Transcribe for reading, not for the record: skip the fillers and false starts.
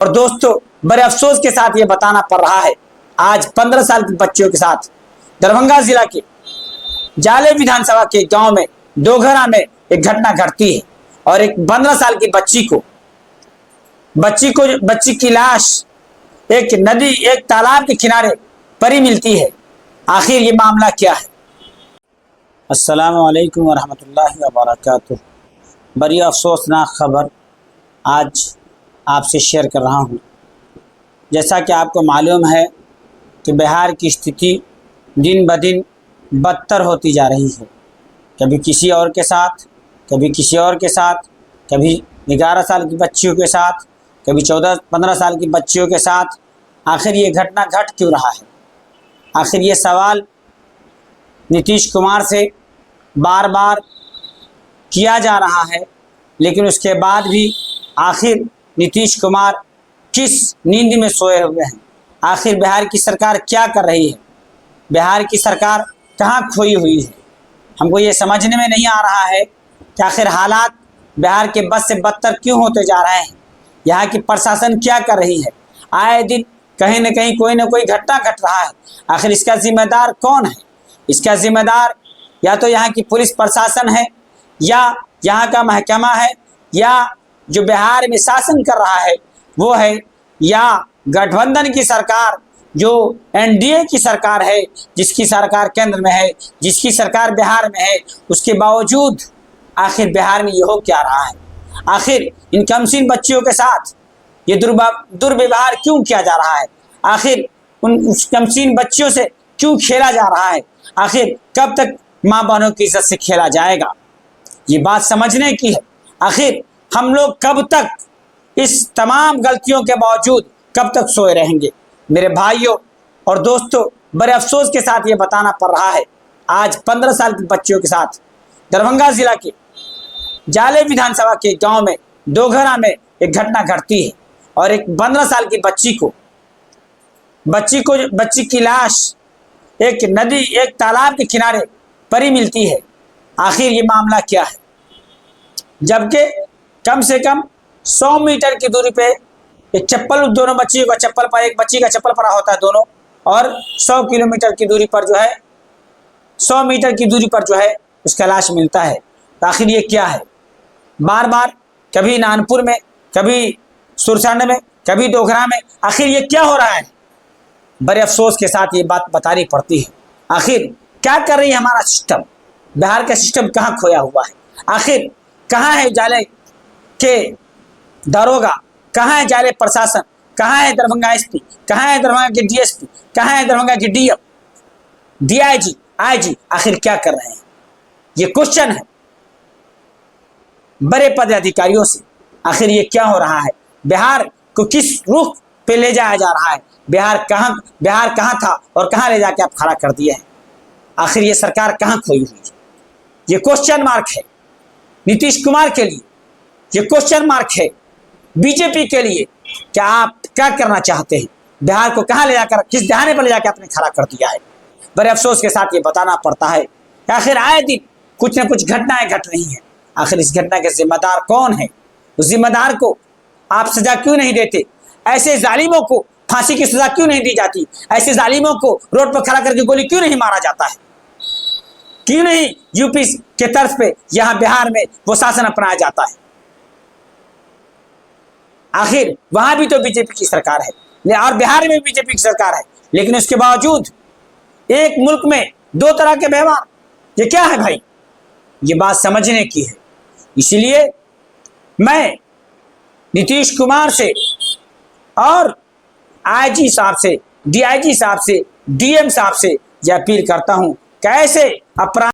और दोस्तों, बड़े अफसोस के साथ ये बताना पड़ रहा है, आज 15 साल की बच्चियों के साथ दरभंगा जिला के जाले विधानसभा के गांव में दोघरा में एक घटना घटती है और एक 15 साल की बच्ची की लाश एक नदी, एक तालाब के किनारे पड़ी मिलती है। आखिर ये मामला क्या है? अस्सलामु अलैकुम वरहमतुल्लाहि वबरकातुह। बड़ी अफसोसनाक खबर आज आपसे शेयर कर रहा हूँ। जैसा कि आपको मालूम है कि बिहार की स्थिति दिन ब दिन बदतर होती जा रही है। कभी किसी और के साथ, कभी किसी और के साथ, कभी 11 साल की बच्चियों के साथ, कभी 14-15 साल की बच्चियों के साथ। आखिर ये घटना घट क्यों रहा है? आखिर ये सवाल नीतीश कुमार से बार बार किया जा रहा है, लेकिन उसके बाद भी आखिर नीतीश कुमार किस नींद में सोए हुए हैं? आखिर बिहार की सरकार क्या कर रही है? बिहार की सरकार कहाँ खोई हुई है? हमको ये समझने में नहीं आ रहा है कि आखिर हालात बिहार के बद से बदतर क्यों होते जा रहे हैं। यहाँ की प्रशासन क्या कर रही है? आए दिन कहीं न कहीं कोई न कोई घटना घट रहा है। आखिर इसका जिम्मेदार कौन है? इसका जिम्मेदार या तो यहाँ की पुलिस प्रशासन है, या यहाँ का महकमा है, या जो बिहार में शासन कर रहा है वो है, या गठबंधन की सरकार जो एनडीए की सरकार है, जिसकी सरकार केंद्र में है, जिसकी सरकार बिहार में है। उसके बावजूद आखिर बिहार में ये हो क्या रहा है? आखिर इन कमसीन बच्चियों के साथ ये दुर्व्यवहार क्यों किया जा रहा है? आखिर उस कमसीन बच्चियों से क्यों खेला जा रहा है? आखिर कब तक माँ बहनों की इज्जत से खेला जाएगा? ये बात समझने की है। आखिर हम लोग कब तक इस तमाम गलतियों के बावजूद कब तक सोए रहेंगे? मेरे भाइयों और दोस्तों, बड़े अफसोस के साथ ये बताना पड़ रहा है, आज 15 साल की बच्चियों के साथ दरभंगा जिला के जाले विधानसभा के गांव में दोघरा में एक घटना घटती है और एक 15 साल की बच्ची की लाश एक नदी, एक तालाब के किनारे पड़ी मिलती है। आखिर ये मामला क्या है? जबकि कम से कम 100 मीटर की दूरी पे एक चप्पल, दोनों बच्चियों का चप्पल पर, एक बच्ची का चप्पल पड़ा होता है दोनों, और 100 किलोमीटर की दूरी पर जो है, 100 मीटर की दूरी पर जो है उसका लाश मिलता है। तो आखिर ये क्या है? बार बार कभी नानपुर में, कभी सुरसंड में, कभी दोघरा में, आखिर ये क्या हो रहा है? बड़े अफसोस के साथ ये बात बतानी पड़ती है। आखिर क्या कर रही है हमारा सिस्टम? बिहार का सिस्टम कहाँ खोया हुआ है? आखिर कहाँ है जाले के दरोगा? कहाँ है जाले प्रशासन? कहाँ है दरभंगा एसपी? कहाँ है दरभंगा के डीएसपी? कहाँ है दरभंगा के डीएम, डीआईजी, आईजी? आखिर क्या कर रहे हैं? ये क्वेश्चन है बड़े पदाधिकारियों से। आखिर ये क्या हो रहा है? बिहार को किस रुख पे ले जाया जा रहा है? बिहार कहाँ था और कहाँ ले जाके आप खड़ा कर दिए हैं? आखिर ये सरकार कहाँ खोई हुई है? ये क्वेश्चन मार्क है नीतीश कुमार के लिए, ये क्वेश्चन मार्क है बीजेपी के लिए। क्या आप क्या करना चाहते हैं? बिहार को कहाँ ले जाकर, किस दहाने पर ले जाकर आपने खड़ा कर दिया है? बड़े अफसोस के साथ ये बताना पड़ता है कि आखिर आए दिन कुछ न कुछ घटनाएं घट रही हैं। आखिर इस घटना के जिम्मेदार कौन है? उस जिम्मेदार को आप सजा क्यों नहीं देते? ऐसे जालिमों को फांसी की सजा क्यों नहीं दी जाती? ऐसे जालिमों को रोड पर खड़ा करके गोली क्यों नहीं मारा जाता है? क्यों नहीं यूपी के तर्ज पे यहाँ बिहार में वो शासन अपनाया जाता है? आखिर वहां भी तो बीजेपी की सरकार है और बिहार में बीजेपी की सरकार है, लेकिन उसके बावजूद एक मुल्क में दो तरह के व्यवहार, ये क्या है भाई? ये बात समझने की है। इसलिए मैं नीतीश कुमार से और आईजी साहब से, डीआईजी साहब से, डीएम साहब से यह अपील करता हूं, कैसे अपराध